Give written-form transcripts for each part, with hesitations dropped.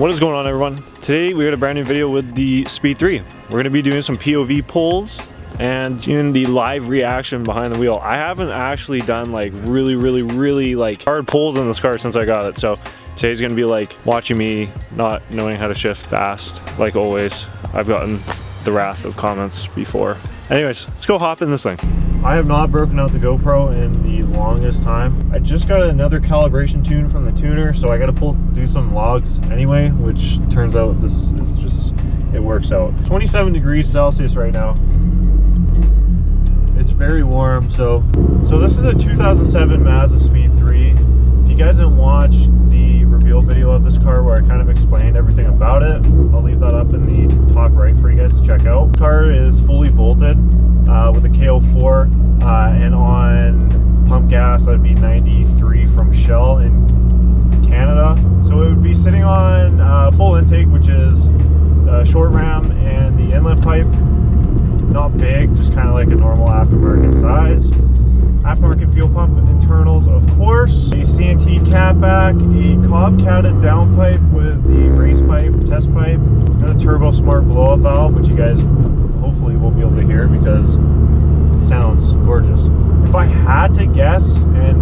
What is going on, everyone? Today we got a brand new video with the Speed 3. We're going to be doing some POV pulls and doing the live reaction behind the wheel. I haven't actually done like really like hard pulls in this car since I got it, so today's going to be like watching me not knowing how to shift fast like always. I've gotten the wrath of comments before. Anyways, let's go hop in this thing. I have not broken out the GoPro in the longest time. I just got another calibration tune from the tuner, so I got to do some logs anyway, which turns out this is just, it works out. 27 degrees Celsius right now. It's very warm, so this is a 2007 MazdaSpeed 3. If you guys didn't watch the reveal video of this car where I kind of explained everything about it, I'll leave that up in the top right for you guys to check out. The car is fully bolted with a KO4 and on pump gas that'd be 93 from Shell in Canada. So it would be sitting on full intake, which is short ram and the inlet pipe. Not big, just kind of like a normal aftermarket size. Aftermarket fuel pump internals, of course. A C&T catback, a Cobb catted downpipe with the race pipe, test pipe, and a turbo smart blow-up valve, which you guys hopefully will be able to hear because it sounds gorgeous. If I had to guess, and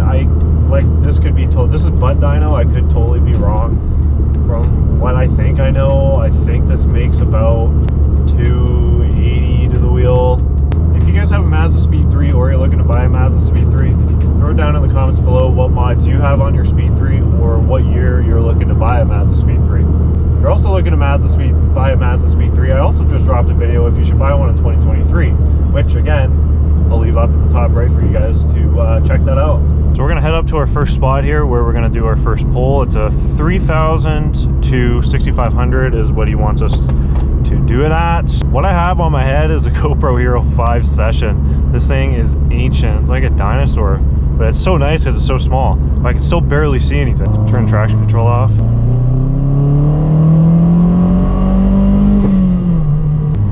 this could be told, this is butt dyno, I could totally be wrong. From what I think I know, I think this makes about 280 to the wheel. If you guys have a MazdaSpeed 3 or you're looking to buy a MazdaSpeed 3, throw it down in the comments below what mods you have on your Speed 3 or what year you're looking to buy a MazdaSpeed 3. If you're also looking to buy a MazdaSpeed 3, I also just dropped a video if you should buy one in 2023, which again, I'll leave up in the top right for you guys to check that out. So we're gonna head up to our first spot here where we're gonna do our first pull. It's a 3,000 to 6,500 is what he wants us to do it at. What I have on my head is a GoPro Hero 5 Session. This thing is ancient. It's like a dinosaur, but it's so nice because it's so small. I can still barely see anything. Turn traction control off.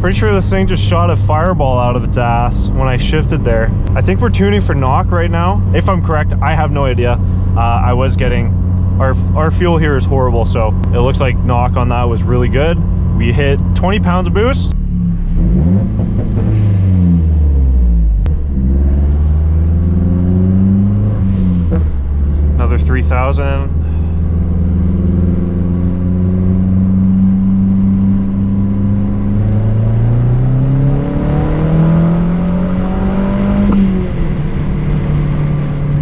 Pretty sure this thing just shot a fireball out of its ass when I shifted there. I think we're tuning for knock right now. If I'm correct, I have no idea. I was getting, our fuel here is horrible, so it looks like knock on that was really good. We hit 20 pounds of boost. Another 3,000.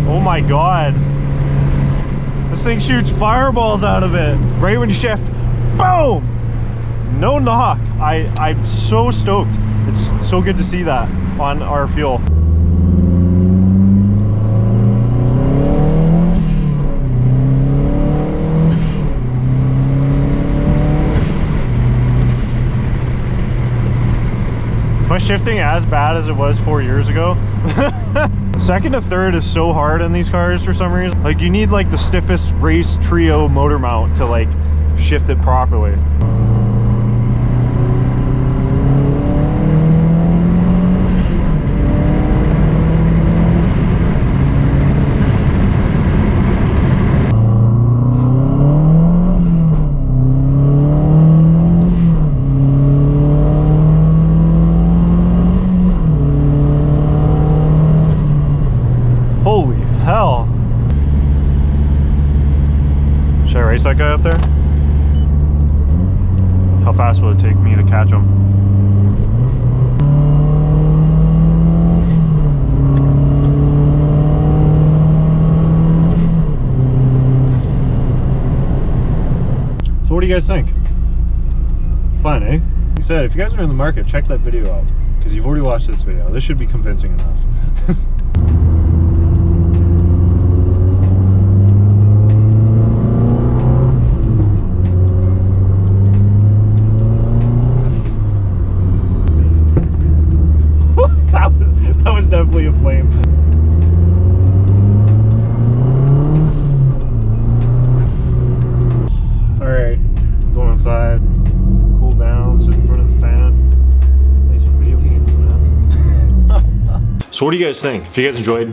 Oh my God. This thing shoots fireballs out of it. Right when you shift, boom! No knock. I'm so stoked. It's so good to see that on our fuel. My shifting as bad as it was 4 years ago. Second to third is so hard in these cars for some reason. Like you need like the stiffest race trio motor mount to like shift it properly. Holy hell. Should I race that guy up there? How fast will it take me to catch him? So what do you guys think? Fun, eh? Like I said, if you guys are in the market, check that video out because you've already watched this video. This should be convincing enough. That was definitely a flame. Alright, I'm going inside, cool down, sit in front of the fan, play some video games, man. So what do you guys think? If you guys enjoyed,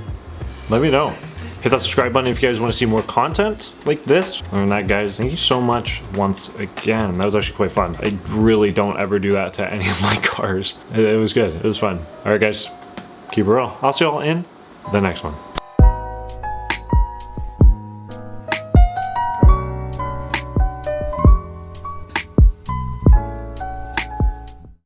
let me know. Hit that subscribe button if you guys want to see more content like this. Other than that, guys, thank you so much once again. That was actually quite fun. I really don't ever do that to any of my cars. It was good. It was fun. All right, guys, keep it real. I'll see y'all in the next one.